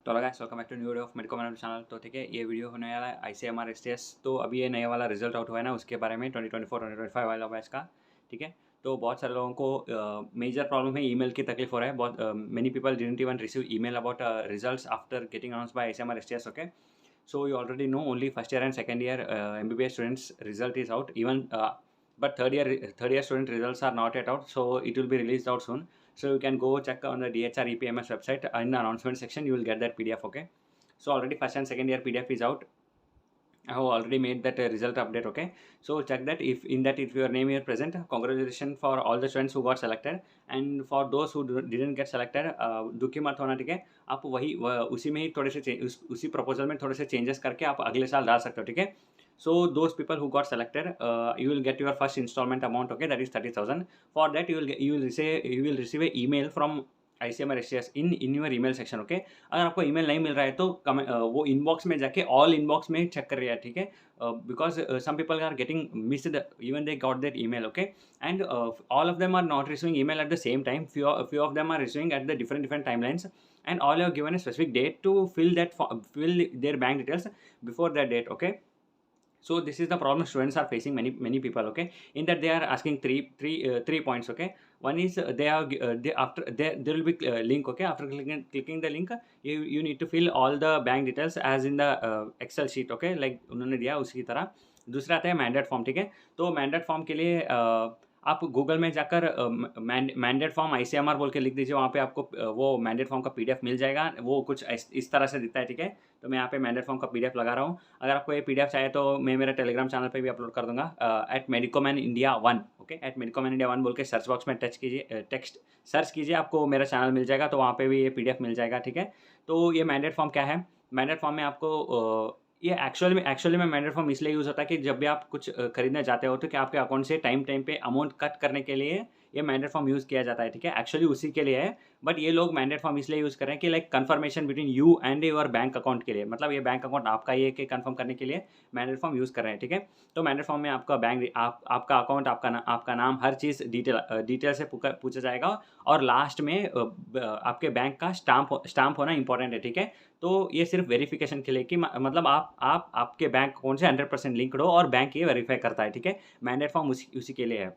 तो guys welcome back to new video of Medico Management channel. तो ठीक है, ये वीडियो होने वाला है ICMR STS। तो अभी ये नया वाला रिजल्ट आउट हुआ है ना, उसके बारे में 2024-2025 वाला बैच का। ठीक है, तो बहुत सारे लोगों को मेजर प्रॉब्लम है, ईमेल की तकलीफ हो रहा है। बहुत many people didn't even receive email about results after getting announced by ICMR STS। Okay, so you already know only first year and second year MBBS students result is out, even but third year student results are not yet out, so it will be released out soon. So you can go check on the DHR EPMS website. In the announcement section you will get that PDF. Okay, so already first and second year PDF is out. I have already made that result update. Okay, so check that. If your name is present, congratulations for all the students who got selected, and for those who didn't get selected, दुखी मत होना। ठीक है, आप उसी में ही थोड़े से उसी प्रपोजल में थोड़े से चेंजेस करके आप अगले साल डाल सकते हो। ठीक है, so those people who got selected, you will get your first installment amount. Okay, that is 30,000. For that you will receive a email from ICMR STS in your email section. Okay, अगर आपको email नहीं मिल रहा है तो वो inbox में जाके all inbox में चेक कर रहे हैं। ठीक है, because some people are getting missed even they got their email. Okay, and all of them are not receiving email at the same time. Few of them are receiving at the different timelines, and all have given a specific date to fill their bank details before that date. Okay, so this is the problem students are facing, many people. Okay, in that they are asking three points. Okay, one is there will be link. Okay, after clicking the link, you need to fill all the bank details as in the Excel sheet. Okay, like उन्होंने दिया उसी की तरह। दूसरा आता है mandate form. ठीक है, तो मैंडेट फॉर्म के लिए आप गूगल में जाकर मैंडेट फॉर्म ICMR बोल के लिख दीजिए। वहाँ पे आपको वो मैंडेट फॉर्म का PDF मिल जाएगा। वो कुछ इस तरह से दिखता है। ठीक है, तो मैं यहाँ पे मैंडेट फॉर्म का PDF लगा रहा हूँ। अगर आपको ये PDF चाहिए तो मैं मेरा टेलीग्राम चैनल पे भी अपलोड कर दूंगा, @medicomanindia1। ओके, @medicomanindia1 बोल के सर्च बॉक्स में टेक्स्ट सर्च कीजिए, आपको मेरा चैनल मिल जाएगा। तो वहाँ पे भी ये PDF मिल जाएगा। ठीक है, तो ये मैंडेट फॉर्म क्या है? मैंडेट फॉर्म में आपको ये एक्चुअली में मैंडेट फॉर्म इसलिए यूज़ होता है कि जब भी आप कुछ खरीदने जाते हो तो कि आपके अकाउंट से टाइम पे अमाउंट कट करने के लिए ये मैंडेट फॉर्म यूज़ किया जाता है। ठीक है, एक्चुअली उसी के लिए है, बट ये लोग मैंडेट फॉर्म इसलिए यूज़ कर रहे हैं कि like confirmation between you and your bank account के लिए, मतलब ये बैंक अकाउंट आपका ये कि कन्फर्म करने के लिए मैंडेट फॉर्म यूज़ कर रहे हैं। ठीक है, तो मैंडेट फॉर्म में आपका आपका अकाउंट, आपका नाम, हर चीज़ डिटेल से पूछा जाएगा, और लास्ट में आपके बैंक का स्टाम्प होना इंपॉर्टेंट है। ठीक है, तो ये सिर्फ वेरिफिकेशन के लिए कि मतलब आप आपके बैंक अकाउंट से 100% लिंक्ड हो और बैंक ये वेरीफाई करता है। ठीक है, मैंडेट फॉर्म उसी के लिए है।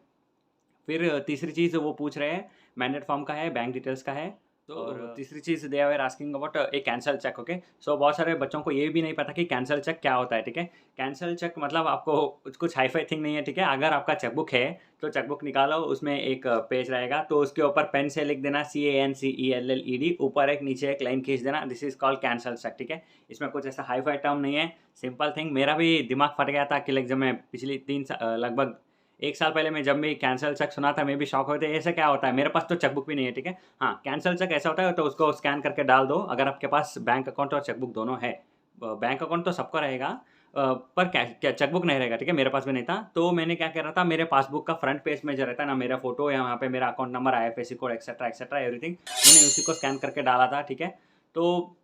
फिर तीसरी चीज़ वो पूछ रहे हैं, मैंडेट फॉर्म का है, बैंक डिटेल्स का है। तो और तीसरी चीज़ they are asking about a cancel cheque. Okay, so बहुत सारे बच्चों को ये भी नहीं पता कि कैंसल चेक क्या होता है। ठीक है, कैंसल चेक मतलब आपको कुछ हाई-फाई थिंग नहीं है। ठीक है, अगर आपका चेकबुक है तो चेकबुक निकालो, उसमें एक पेज रहेगा, तो उसके ऊपर पेन से लिख देना CANCELLED, ऊपर एक नीचे एक लाइन खींच देना, this is called cancel cheque. ठीक है, इसमें कुछ ऐसा हाई-फाई टर्म नहीं है, सिंपल थिंग। मेरा भी दिमाग फट गया था कि लाइक जब मैं पिछली लगभग 1 साल पहले मैं जब भी कैंसल चेक सुना था, मैं भी शॉक हुए थे, ऐसा क्या होता है? मेरे पास तो चेकबुक भी नहीं है। ठीक है, हाँ, कैंसल चेक ऐसा होता है तो उसको स्कैन करके डाल दो, अगर आपके पास बैंक अकाउंट और चेकबुक दोनों है। बैंक अकाउंट तो सबका रहेगा, पर क्या चेकबुक नहीं रहेगा। ठीक है, मेरे पास भी नहीं था, तो मैंने क्या कर रहा था, मेरे पासबुक का फ्रंट पेज में जो रहता है ना, मेरा फोटो या वहाँ पे मेरा account number, IFSC code etcetera everything, मैंने उसी को स्कैन करके डाला था। ठीक है, तो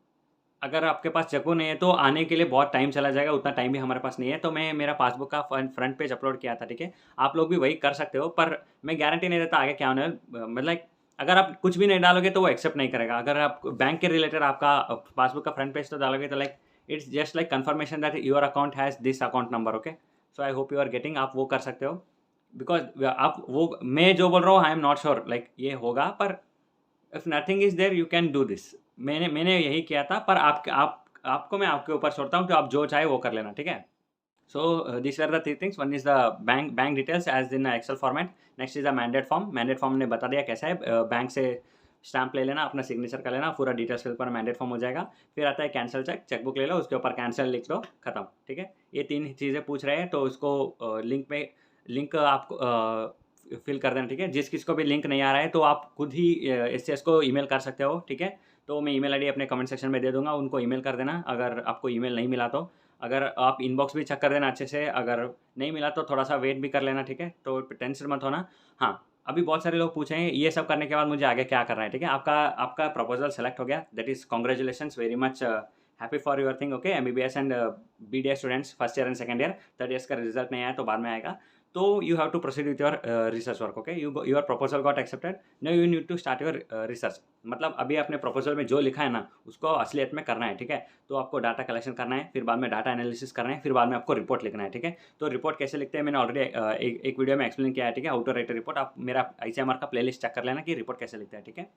अगर आपके पास चेकबुक नहीं है तो आने के लिए बहुत टाइम चला जाएगा, उतना टाइम भी हमारे पास नहीं है। तो मैं मेरा पासबुक का फ्रंट पेज अपलोड किया था। ठीक है, आप लोग भी वही कर सकते हो, पर मैं गारंटी नहीं देता आगे क्या होने वाला। मतलब अगर आप कुछ भी नहीं डालोगे तो वो एक्सेप्ट नहीं करेगा। अगर आप बैंक के रिलेटेड आपका पासबुक का फ्रंट पेज तो डालोगे तो like it's just like confirmation that your account has this account number. Okay, so I hope you are getting, आप वो कर सकते हो। बिकॉज आप वो मैं जो बोल रहा हूँ, I am not sure like ये होगा, पर if nothing is there you can do this. मैंने यही किया था, पर आपको मैं आपके ऊपर छोड़ता हूँ, तो आप जो चाहे वो कर लेना। ठीक है, so these are the three things. One is the bank details as in Excel format. Next is the mandate form. Mandate form ने बता दिया कैसा है, बैंक से स्टैम्प ले लेना, अपना सिग्नेचर कर लेना, पूरा डिटेल्स के ऊपर मैंडेट फॉर्म हो जाएगा। फिर आता है कैंसिल चेक, चेकबुक ले लो, उसके ऊपर कैंसिल लिख लो, खत्म। ठीक है, ये 3 चीज़ें पूछ रहे हैं, तो उसको लिंक आपको फिल कर देना। ठीक है, जिस किसी को भी लिंक नहीं आ रहा है तो आप खुद ही SCS को ईमेल कर सकते हो। ठीक है, तो मैं ईमेल ID अपने कमेंट सेक्शन में दे दूंगा, उनको ईमेल कर देना अगर आपको ईमेल नहीं मिला तो। अगर आप इनबॉक्स भी चेक कर देना अच्छे से, अगर नहीं मिला तो थोड़ा सा वेट भी कर लेना। ठीक है, तो टेंशन मत होना। हाँ, अभी बहुत सारे लोग पूछे हैं ये सब करने के बाद मुझे आगे क्या करना है। ठीक है, आपका प्रपोजल सेलेक्ट हो गया, that is congratulations very much, happy for your thing. Okay, MBBS and BDS students first year and second year, third years का रिजल्ट नहीं आया तो बाद में आएगा। तो you have to proceed with your research work, okay. Your proposal got accepted, now you need to start your research. मतलब अभी अपने प्रपोजल में जो लिखा है ना, उसको असलियत में करना है, ठीक है। तो आपको डाटा कलेक्शन करना है, फिर बाद में डाटा एनालिसिस करना है, फिर बाद में आपको रिपोर्ट लिखना है, ठीक है। तो रिपोर्ट कैसे लिखते हैं मैंने ऑलरेडी एक वीडियो में एक्सप्लेन किया है, ठीक है, how to write a report. आप मेरा ICMR का प्लेलिस्ट चेक कर लेना कि रिपोर्ट कैसे लिखते हैं, ठीक है।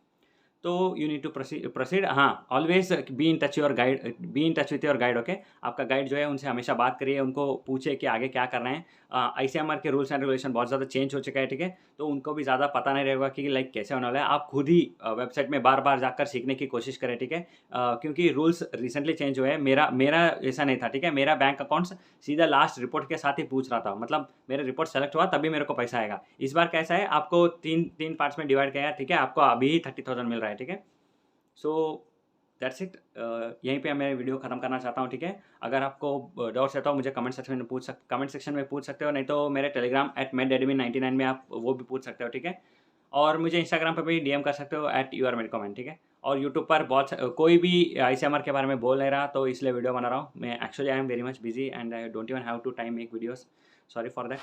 तो यू नीड टू प्रोसीड। हाँ, always be in touch with your guide, okay. आपका गाइड जो है उनसे हमेशा बात करिए, उनको पूछे कि आगे क्या करना है। ICMR के रूल्स एंड रेगुलेशन बहुत ज़्यादा चेंज हो चुका है, ठीक है। तो उनको भी ज़्यादा पता नहीं रहेगा कि लाइक कैसे होने वाला है। आप खुद ही वेबसाइट में बार बार जाकर सीखने की कोशिश करें, ठीक है। क्योंकि रूल्स रिसेंटली चेंज हुए हैं। मेरा ऐसा नहीं था, ठीक है। मेरा बैंक अकाउंट्स सीधा लास्ट रिपोर्ट के साथ ही पूछ रहा था, मतलब मेरा रिपोर्ट सेलेक्ट हुआ तभी मेरे को पैसा आएगा। इस बार कैसा है, आपको तीन पार्ट्स में डिवाइड किया है, ठीक है। आपको अभी ही 30,000 मिल रहा है, ठीक है। So that's it. यहीं पे मैं वीडियो ख़त्म करना चाहता हूँ, ठीक है। अगर आपको डाउट्स है तो मुझे कमेंट सेक्शन में पूछ सकते हो, नहीं तो मेरे टेलीग्राम @medadmin99 में आप वो भी पूछ सकते हो, ठीक है। और मुझे इंस्टाग्राम पे भी DM कर सकते हो @yourmedcommand, ठीक है। और यूट्यूब पर कोई भी ICMR के बारे में बोल नहीं रहा, तो इसलिए वीडियो बना रहा हूँ मैं। Actually I am very much busy and I don't even have to time make videos, sorry for that.